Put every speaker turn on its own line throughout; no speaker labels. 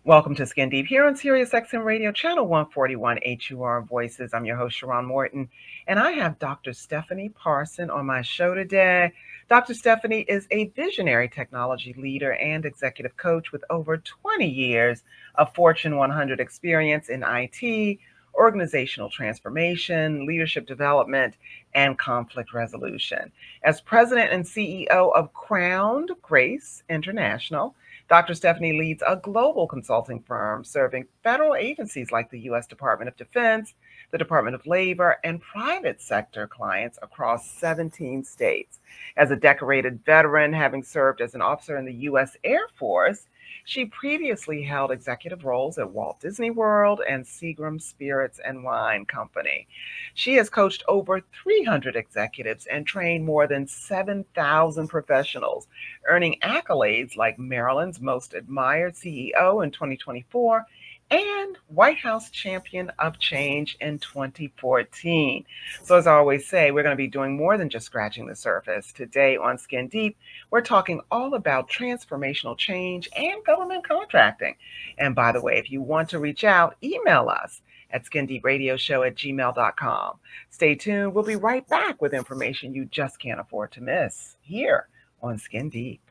Welcome to Skin Deep here on Sirius XM Radio, Channel 141 HUR Voices. I'm your host, Sharon Morton, and I have Dr. Stephanie Parson on my show today. Dr. Stephanie is a visionary technology leader and executive coach with over 20 years of Fortune 100 experience in IT, organizational transformation, leadership development, and conflict resolution. As president and CEO of Crowned Grace International, Dr. Stephanie leads a global consulting firm serving federal agencies like the U.S. Department of Defense, the Department of Labor, and private sector clients across 17 states. As a decorated veteran, having served as an officer in the U.S. Air Force, she previously held executive roles at Walt Disney World and Seagram Spirits and Wine Company. She has coached over 300 executives and trained more than 7,000 professionals, earning accolades like Maryland's Most Admired CEO in 2024 and White House Champion of Change in 2014. So, as I always say, we're going to be doing more than just scratching the surface. Today on Skin Deep, we're talking all about transformational change and government contracting. And by the way, if you want to reach out, email us at skindeepradioshow@gmail.com. Stay tuned. We'll be right back with information you just can't afford to miss here on Skin Deep.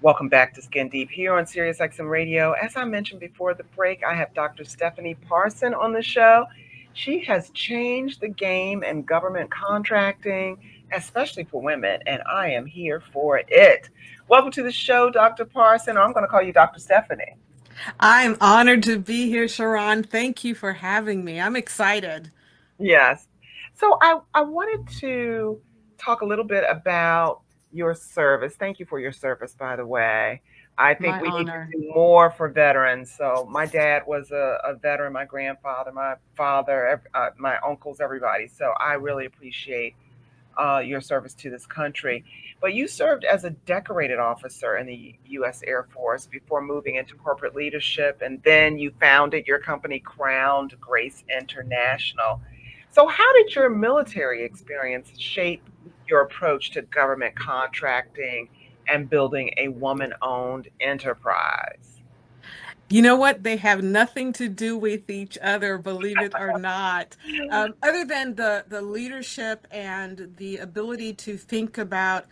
Welcome back to Skin Deep here on Sirius XM Radio. As I mentioned before the break, I have Dr. Stephanie Parson on the show. She has changed the game in government contracting, especially for women, and I am here for it. Welcome to the show, Dr. Parson. I'm going to call you Dr. Stephanie.
I'm honored to be here, Sharon. Thank you for having me. I'm excited.
Yes. So I wanted to talk a little bit about your service. Thank you for your service, by the way. I think
My
we need to
honor.
do more for veterans. So my dad was a veteran, my grandfather, my father, my uncles, everybody. So I really appreciate your service to this country. But you served as a decorated officer in the U.S. Air Force before moving into corporate leadership, and then you founded your company, Crowned Grace International. So, how did your military experience shape your approach to government contracting and building a woman owned enterprise?
You know what? They have nothing to do with each other, believe it or not. Other than the leadership and the ability to think about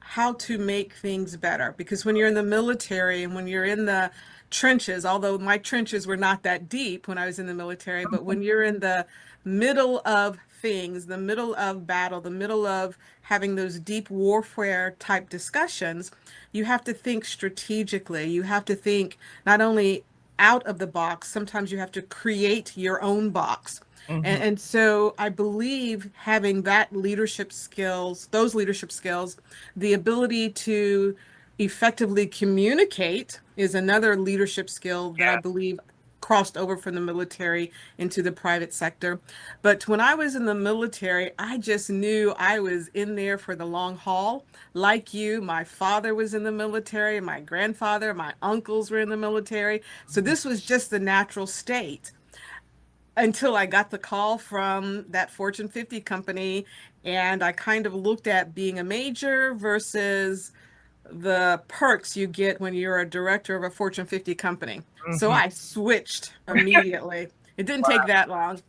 how to make things better. Because when you're in the military and when you're in the trenches, although my trenches were not that deep when I was in the military, but when you're in the middle of things, the middle of battle, the middle of having those deep warfare type discussions, you have to think strategically. You have to think not only out of the box, sometimes you have to create your own box.
Hmm.
And so I believe having that leadership skills, those leadership skills, the ability to effectively communicate is another leadership skill that I
Yeah.
believe crossed over from the military into the private sector. But when I was in the military, I just knew I was in there for the long haul. Like you, my father was in the military, my grandfather, my uncles were in the military. So this was just the natural state until I got the call from that Fortune 50 company, and I kind of looked at being a major versus the perks you get when you're a director of a Fortune 50 company. So
Hmm.
I switched immediately. It didn't take
Wow.
that long.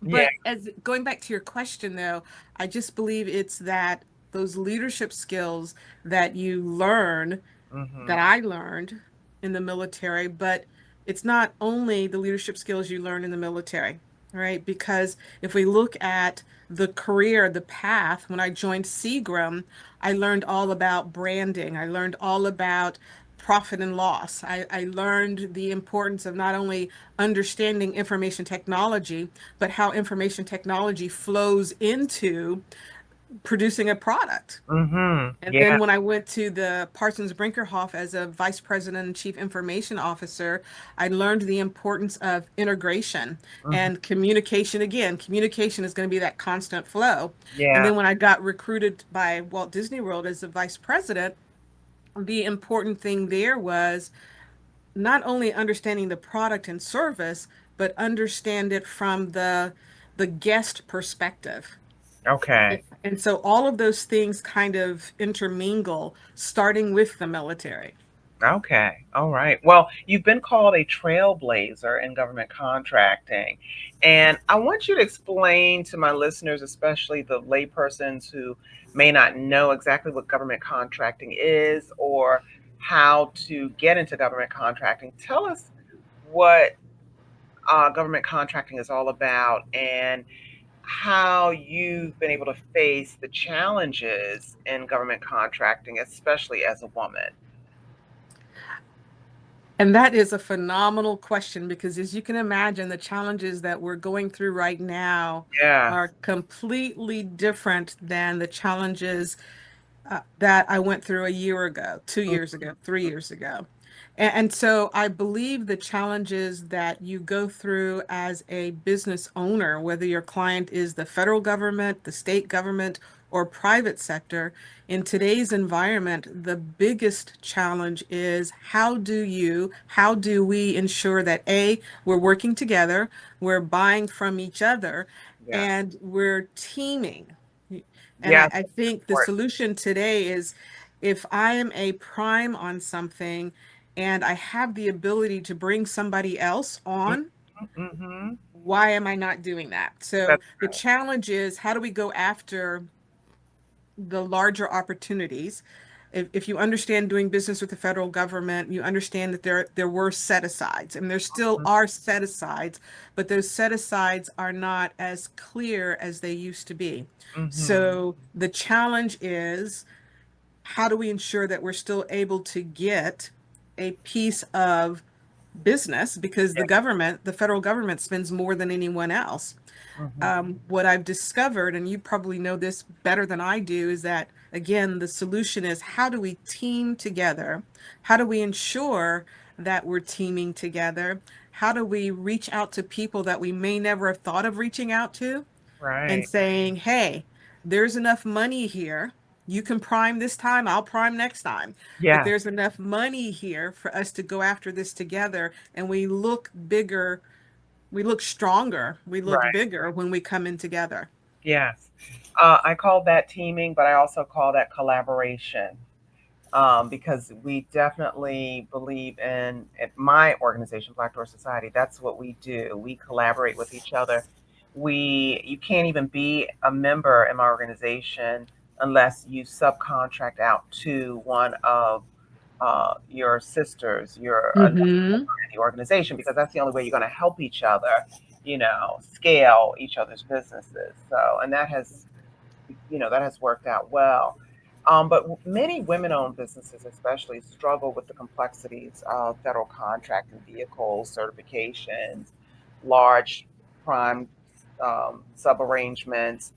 Yeah.
But as going back to your question though, I just believe it's that those leadership skills that you learn,
Hmm.
that I learned in the military, but it's not only the leadership skills you learn in the military, right? Because if we look at the career, the path, when I joined Seagram, I learned all about branding. I learned all about profit and loss. I learned the importance of not only understanding information technology, but how information technology flows into producing a product.
Hmm.
And
Yeah.
then when I went to the Parsons Brinkerhoff as a vice president and chief information officer, I learned the importance of integration
Hmm.
and communication. Again, communication is going to be that constant flow. And
Yeah.
then when I got recruited by Walt Disney World as the vice president, the important thing there was not only understanding the product and service, but understand it from the guest perspective.
Okay.
And so all of those things kind of intermingle, starting with the military.
Okay. All right. Well, you've been called a trailblazer in government contracting. And I want you to explain to my listeners, especially the laypersons who may not know exactly what government contracting is or how to get into government contracting. Tell us what government contracting is all about and how you've been able to face the challenges in government contracting, especially as a woman.
And that is a phenomenal question because, as you can imagine, the challenges that we're going through right now
Yeah.
are completely different than the challenges that I went through a year ago, 2 years ago, 3 years ago. And so I believe the challenges that you go through as a business owner, whether your client is the federal government, the state government, or private sector, in today's environment, the biggest challenge is how do we ensure that A, we're working together, we're buying from each other,
Yeah.
and we're teaming. And
Yes.
I think the solution today is if I am a prime on something and I have the ability to bring somebody else on,
Mm-hmm.
why am I not doing that? So
That's
the challenge is how do we go after the larger opportunities? If you understand doing business with the federal government, you understand that there were set asides and there still
right.
are set asides, but those set asides are not as clear as they used to be.
Mm-hmm.
So the challenge is how do we ensure that we're still able to get a piece of business because
Yeah.
the federal government spends more than anyone else.
Mm-hmm.
What I've discovered, and you probably know this better than I do, is that again, the solution is how do we team together? How do we ensure that we're teaming together? How do we reach out to people that we may never have thought of reaching out to and
Right.
saying, hey, there's enough money here. You can prime this time, I'll prime next time. But
Yes.
there's enough money here for us to go after this together, and we look bigger, we look stronger, we look
Right.
bigger when we come in together.
Yes. I call that teaming, but I also call that collaboration. Because we definitely believe in at my organization, Black Door Society. That's what we do. We collaborate with each other. You can't even be a member in my organization unless you subcontract out to one of your sisters, your another
Mm-hmm.
member in the organization, because that's the only way you're going to help each other, scale each other's businesses. So, and that has worked out well. But many women owned businesses, especially, struggle with the complexities of federal contracting vehicles, certifications, large prime sub arrangements.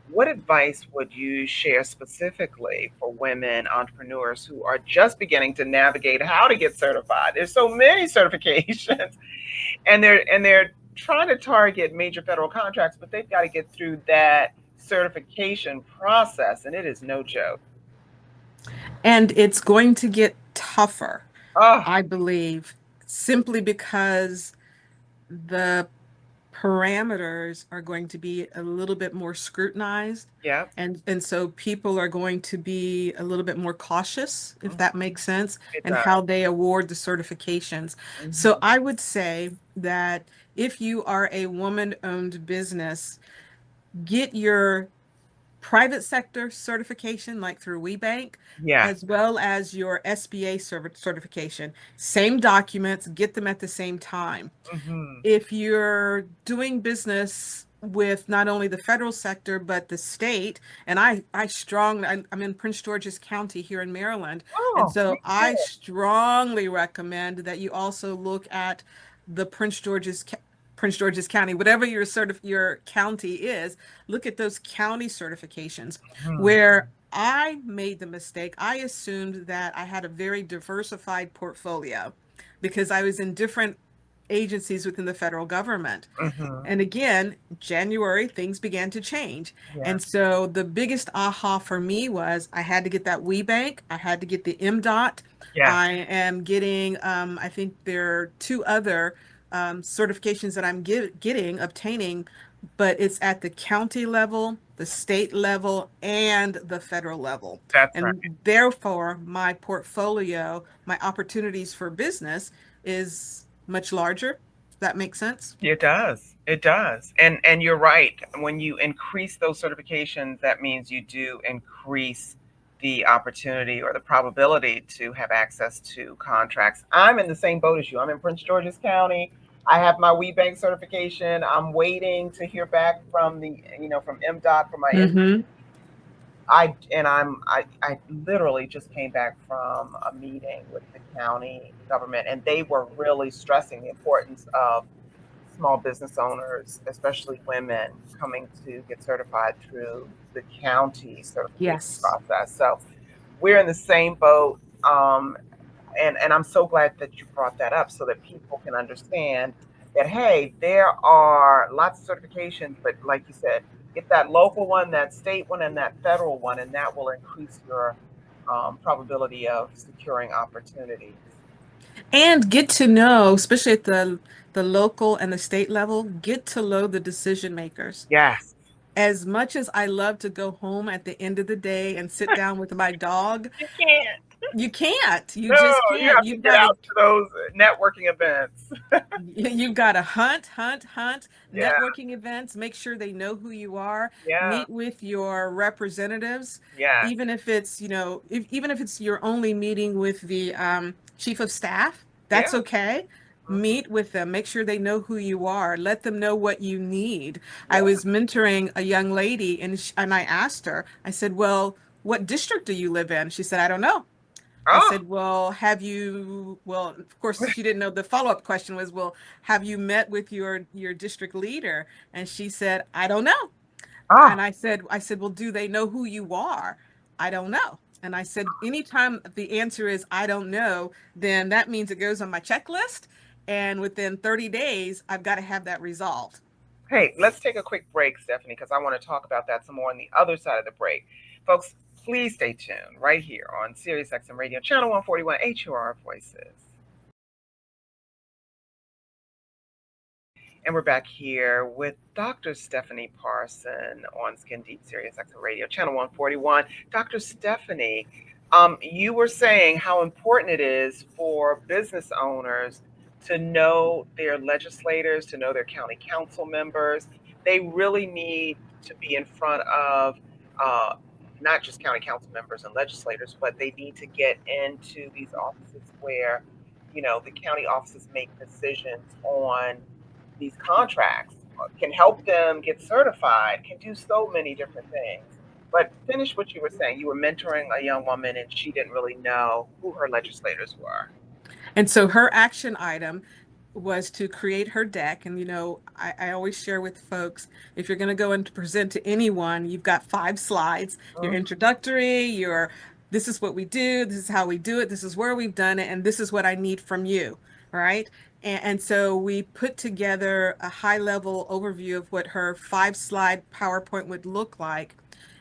What advice would you share specifically for women entrepreneurs who are just beginning to navigate how to get certified? There's so many certifications, and they're trying to target major federal contracts, but they've got to get through that certification process, and it is no joke.
And it's going to get tougher,
Oh,
I believe, simply because the parameters are going to be a little bit more scrutinized.
yeah,
And so people are going to be a little bit more cautious, if that
mhm,
makes sense,
it
and
does.
how they award the certifications. So
Hmm.
I would say that if you are a woman-owned business, get your private sector certification, like through WeBank,
Yeah.
as well as your SBA certification. Same documents, get them at the same time.
Hmm.
If you're doing business with not only the federal sector but the state, and I'm in Prince George's County here in Maryland, and
Oh, me
so I
too.
strongly recommend that you also look at the Prince George's County, whatever your county is, look at those county certifications.
Hmm.
Where I made the mistake, I assumed that I had a very diversified portfolio because I was in different agencies within the federal government.
Hmm.
And again, January, things began to change.
Yeah.
And so the biggest aha for me was I had to get that WeBank, I had to get the MDOT.
Yes.
I am getting, I think there are two other certifications that I'm obtaining but it's at the county level, the state level, and the federal level.
That's right.
And therefore, my portfolio, my opportunities for business is much larger. Does that make sense?
It does. It does. And you're right. When you increase those certifications, that means you do increase the opportunity or the probability to have access to contracts. I'm in the same boat as you. I'm in Prince George's County. I have my WeBank certification. I'm waiting to hear back from from MDOT for my
Mm-hmm.
I literally just came back from a meeting with the county government, and they were really stressing the importance of small business owners, especially women, coming to get certified through the county certification
Yes.
process. So we're in the same boat. And I'm so glad that you brought that up so that people can understand that, hey, there are lots of certifications, but like you said, get that local one, that state one, and that federal one, and that will increase your probability of securing opportunities.
And get to know, especially at the local and the state level, get to know the decision makers.
Yes.
As much as I love to go home at the end of the day and sit down with my dog,
You can't.
you can't. You
No,
just
you
can't.
have to get out to those networking events.
You've got to hunt,
Yeah,
networking events, make sure they know who you are,
yeah,
meet with your representatives,
yes,
even if it's, even if it's you're only meeting with the chief of staff, that's
yeah,
okay.
hmm,
Meet with them, make sure they know who you are, let them know what you need. I
yeah.
was mentoring a young lady and I asked her, I said, well, what district do you live in? She said, I don't know. I
Oh,
said, well, well, of course, she didn't know the follow-up question was, well, have you met with your district leader? And she said, I don't know.
oh,
And I said, well, do they know who you are? I don't know. And I said, anytime the answer is I don't know, then that means it goes on my checklist. And within 30 days, I've got to have that resolved.
hey, let's take a quick break, Stephanie, because I want to talk about that some more on the other side of the break. Folks, please stay tuned right here on Sirius XM Radio, Channel 141, HUR Voices. And we're back here with Dr. Stephanie Parson on Skin Deep Sirius XM Radio, Channel 141. Dr. Stephanie, you were saying how important it is for business owners to know their legislators, to know their county council members. They really need to be in front of uh, not just county council members and legislators, but they need to get into these offices where, the county offices make decisions on these contracts, can help them get certified, can do so many different things. But finish what you were saying. You were mentoring a young woman and she didn't really know who her legislators were.
And so her action item was to create her deck. And, I always share with folks, if you're going to go and present to anyone, you've got 5 slides, your
Mm-hmm.
introductory, your this is what we do, this is how we do it, this is where we've done it, and this is what I need from you, right? And so we put together a high level overview of what her 5 slide PowerPoint would look like.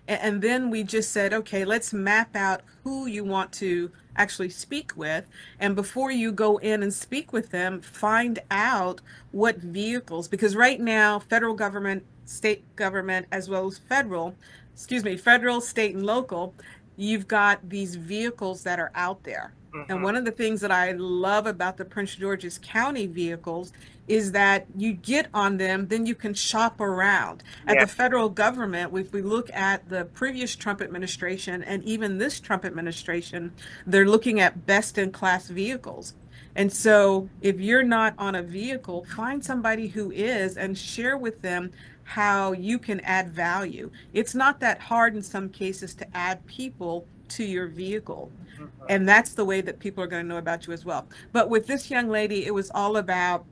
And then we just said, okay, let's map out who you want to actually speak with. And before you go in and speak with them, find out what vehicles, because right now, federal government, state government, as well as federal, state, and local, you've got these vehicles that are out there. And
Mm-hmm.
one of the things that I love about the Prince George's County vehicles is that you get on them, then you can shop around. At
Yeah.
the federal government, if we look at the previous Trump administration and even this Trump administration, they're looking at best in class vehicles. And so if you're not on a vehicle, find somebody who is and share with them how you can add value. It's not that hard in some cases to add people to your vehicle.
Mm-hmm.
And that's the way that people are going to know about you as well. But with this young lady, it was all about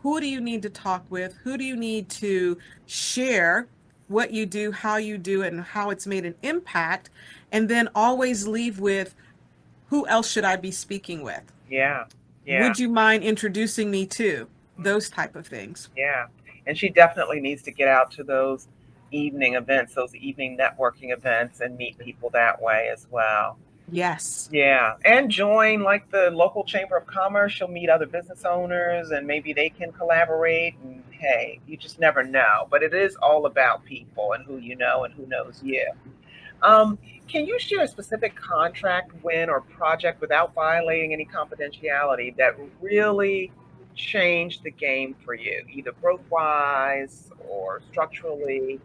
who do you need to talk with? Who do you need to share what you do, how you do it, and how it's made an impact? And then always leave with who else should I be speaking with?
Yeah. Yeah.
Would you mind introducing me to
Mm,
those type of things?
yeah. And she definitely needs to get out to those evening events, those evening networking events, and meet people that way as well.
Yes.
Yeah, and join like the local chamber of commerce. You'll meet other business owners, and maybe they can collaborate. And hey, you just never know. But it is all about people and who you know and who knows you. Um, can you share a specific contract win or project without violating any confidentiality that really changed the game for you, either growth wise or structurally?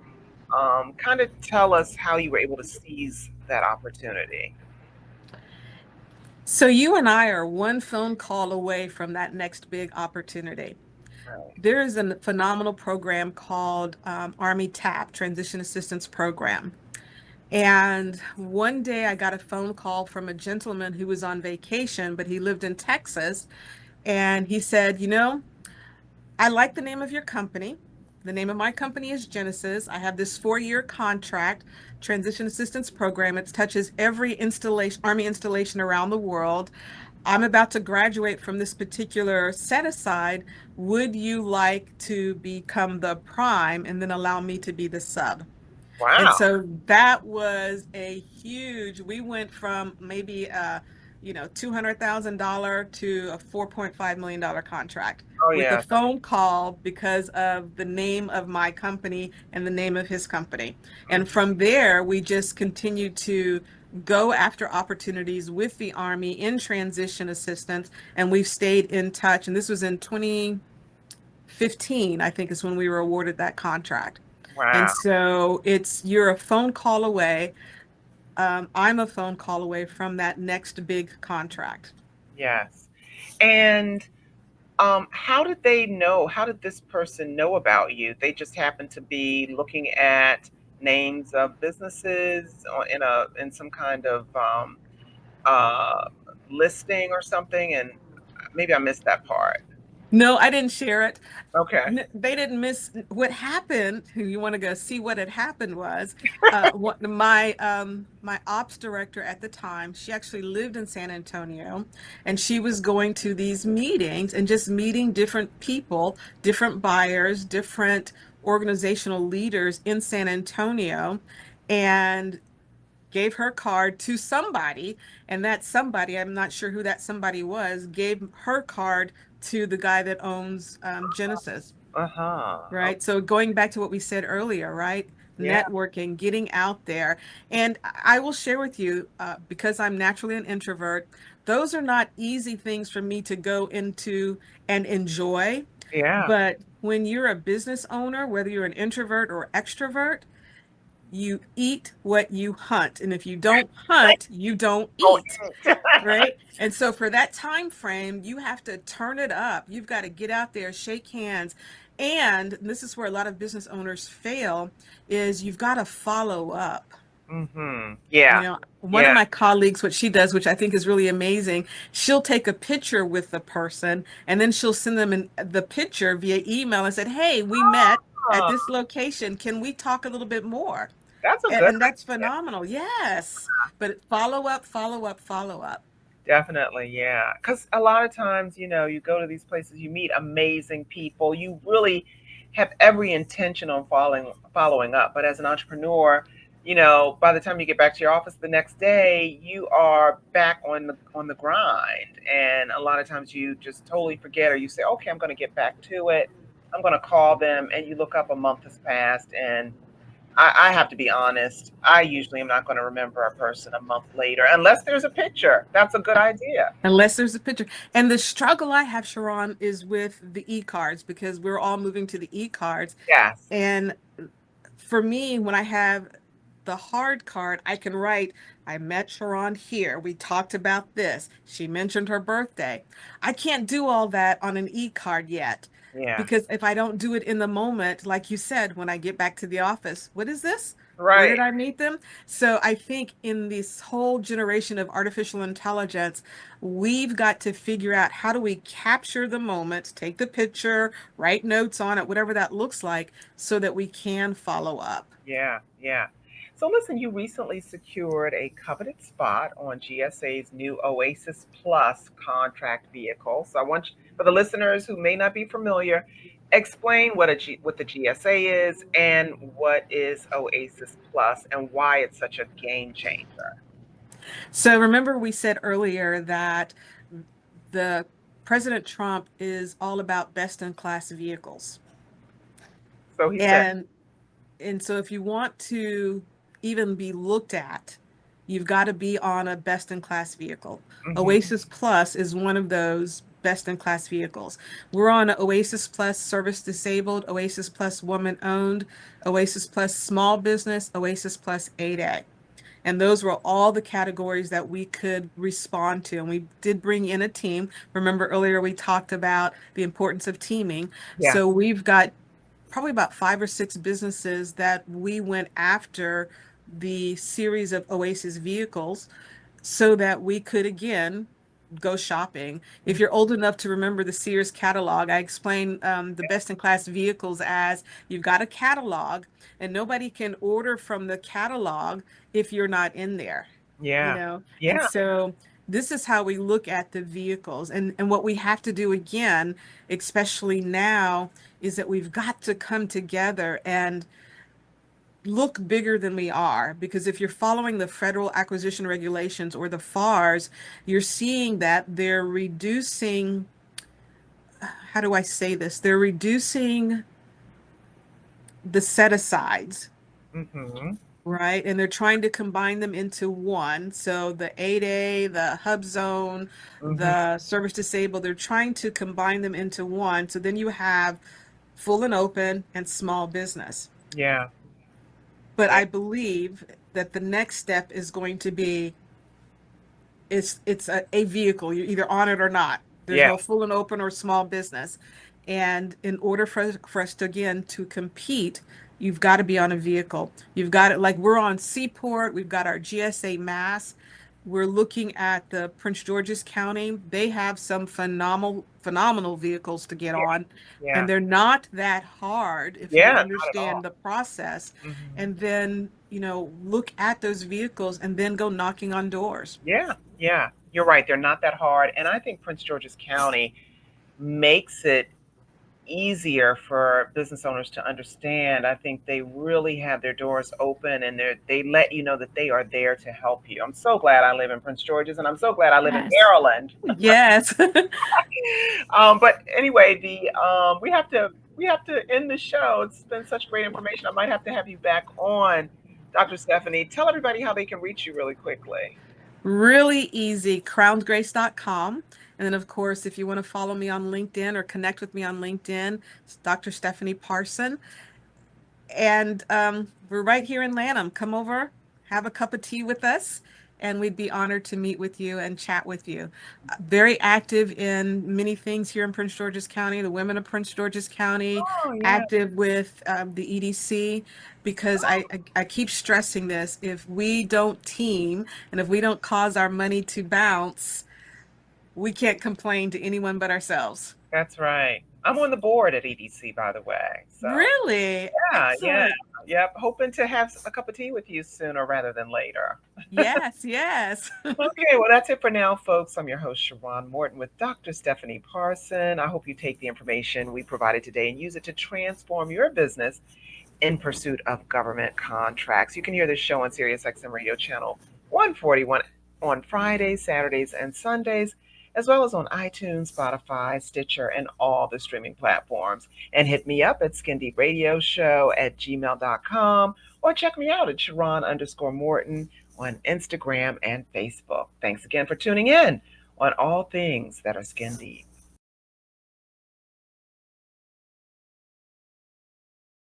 Kind of tell us how you were able to seize that opportunity.
So you and I are one phone call away from that next big opportunity.
Right.
There is a phenomenal program called Army TAP, Transition Assistance Program. And one day I got a phone call from a gentleman who was on vacation, but he lived in Texas. And he said, you know, I like the name of your company. The name of my company is Genesis. I have this 4-year contract, transition assistance program. It touches every installation, Army installation around the world. I'm about to graduate from this particular set aside. Would you like to become the prime and then allow me to be the sub? And
Wow.
so that was a huge, we went from maybe $200,000 to a $4.5 million contract
Oh
with a
yeah.
phone call because of the name of my company and the name of his company. And from there, we just continued to go after opportunities with the Army in transition assistance, and we've stayed in touch. And this was in 2015, I think, is when we were awarded that contract. And
Wow.
so you're a phone call away. I'm a phone call away from that next big contract.
Yes. And how did they know? How did this person know about you? They just happened to be looking at names of businesses or in some kind of uh, listing or something, and maybe I missed that part.
No, I didn't share it.
Okay.
They didn't miss what happened. You want to go see what had happened was what my ops director at the time, she actually lived in San Antonio, and she was going to these meetings and just meeting different people, different buyers, different organizational leaders in San Antonio, and gave her card to somebody, and that somebody, I'm not sure who that somebody was, gave her card to the guy that owns Genesis.
Uh huh. Oh,
Right. So going back to what we said earlier, right?
yeah.
Networking, getting out there. And I will share with you, because I'm naturally an introvert, those are not easy things for me to go into and enjoy.
Yeah.
But when you're a business owner, whether you're an introvert or extrovert, you eat what you hunt. And if you don't hunt, you don't
Oh,
eat. Right. And so for that time frame, you have to turn it up. You've got to get out there, shake hands. And this is where a lot of business owners fail is you've got to follow up.
mm-hmm.
You
Yeah.
know, one of
Yeah.
my colleagues, what she does, which I think is really amazing, she'll take a picture with the person and then she'll send them the picture via email and said, "Hey, we met at
Oh,
this location. Can we talk a little bit more?"
that's a
And,
good
and that's
idea.
phenomenal. Yes. But follow up, follow up, follow up.
Definitely, yeah. Because a lot of times, you go to these places, you meet amazing people. You really have every intention on following up. But as an entrepreneur, by the time you get back to your office the next day, you are back on the grind. And a lot of times you just totally forget, or you say, "Okay, I'm going to get back to it. I'm going to call them," and you look up, a month has passed, and I have to be honest. I usually am not going to remember a person a month later unless there's a picture. That's a good idea.
Unless there's a picture. And the struggle I have, Sharon, is with the e-cards because we're all moving to the e-cards.
Yes.
And for me, when I have the hard card, I can write, I met Sharon here. We talked about this. She mentioned her birthday. I can't do all that on an e-card yet
Yeah.
because if I don't do it in the moment, like you said, when I get back to the office, what is this? Where
Right.
did I meet them? So I think in this whole generation of artificial intelligence, we've got to figure out how do we capture the moment, take the picture, write notes on it, whatever that looks like, so that we can follow up.
Yeah. Yeah. So listen, you recently secured a coveted spot on GSA's new Oasis Plus contract vehicle. So I want you, for the listeners who may not be familiar, explain what the GSA is and what is Oasis Plus and why it's such a game changer.
So remember we said earlier that the President Trump is all about best in class vehicles.
So he said.
And so if you want to even be looked at, you've got to be on a best in class vehicle.
Hmm.
Oasis Plus is one of those best in class vehicles. We're on Oasis Plus service disabled, Oasis Plus woman owned, Oasis Plus small business, Oasis Plus 8A. And those were all the categories that we could respond to. And we did bring in a team. Remember earlier we talked about the importance of teaming.
Yeah.
So we've got probably about 5 or 6 businesses that we went after the series of Oasis vehicles so that we could again go shopping. If you're old enough to remember the Sears catalog, I explain the best in class vehicles as you've got a catalog and nobody can order from the catalog if you're not in there, you
Yeah.
know? And
Yeah.
so this is how we look at the vehicles. And what we have to do again, especially now, is that we've got to come together and look bigger than we are, because if you're following the federal acquisition regulations or the FARs, you're seeing that they're reducing, how do I say this? They're reducing the set asides,
Hmm.
right? And they're trying to combine them into one. So the 8A, the hub zone,
Hmm.
the service disabled, they're trying to combine them into one. So then you have full and open and small business.
Yeah.
But
Yeah.
I believe that the next step is going to be it's a vehicle. You're either on it or not. There's
Yeah.
no full and open or small business. And in order for us to again to compete, you've got to be on a vehicle. You've got it like we're on Seaport, we've got our GSA Mass. We're looking at the Prince George's County. They have some phenomenal vehicles to get
Yeah.
on,
Yeah.
and they're not that hard if you
Yeah. Not at
understand
all.
the process.
Hmm.
And then, look at those vehicles and then go knocking on doors.
Yeah. Yeah. You're right. They're not that hard. And I think Prince George's County makes it easier for business owners to understand. I think they really have their doors open and they let you know that they are there to help you. I'm so glad I live in Prince George's and I'm so glad I live in
Yes.
Maryland.
Yes.
But anyway, the we have to end the show. It's been such great information. I might have to have you back on, Dr. Stephanie. Tell everybody how they can reach you really quickly.
Really easy, crownedgrace.com. And then, of course, if you want to follow me on LinkedIn or connect with me on LinkedIn, it's Dr. Stephanie Parson. And we're right here in Lanham. Come over, have a cup of tea with us, and we'd be honored to meet with you and chat with you. Very active in many things here in Prince George's County, the women of Prince George's County,
Oh yeah,
active with the EDC, because I keep stressing this. If we don't team and if we don't cause our money to bounce, we can't complain to anyone but ourselves.
that's right. I'm on the board at EDC, by the way. So
Really?
yeah, yeah,
Excellent.
yep. Hoping to have a cup of tea with you sooner rather than later.
Yes, yes.
Okay, well, that's it for now, folks. I'm your host, Sharon Morton, with Dr. Stephanie Parson. I hope you take the information we provided today and use it to transform your business in pursuit of government contracts. You can hear this show on SiriusXM Radio Channel 141 on Fridays, Saturdays, and Sundays, as well as on iTunes, Spotify, Stitcher, and all the streaming platforms. And hit me up at skindeepradioshow@gmail.com or check me out at Sharon_Morton on Instagram and Facebook. Thanks again for tuning in on all things that are skin deep.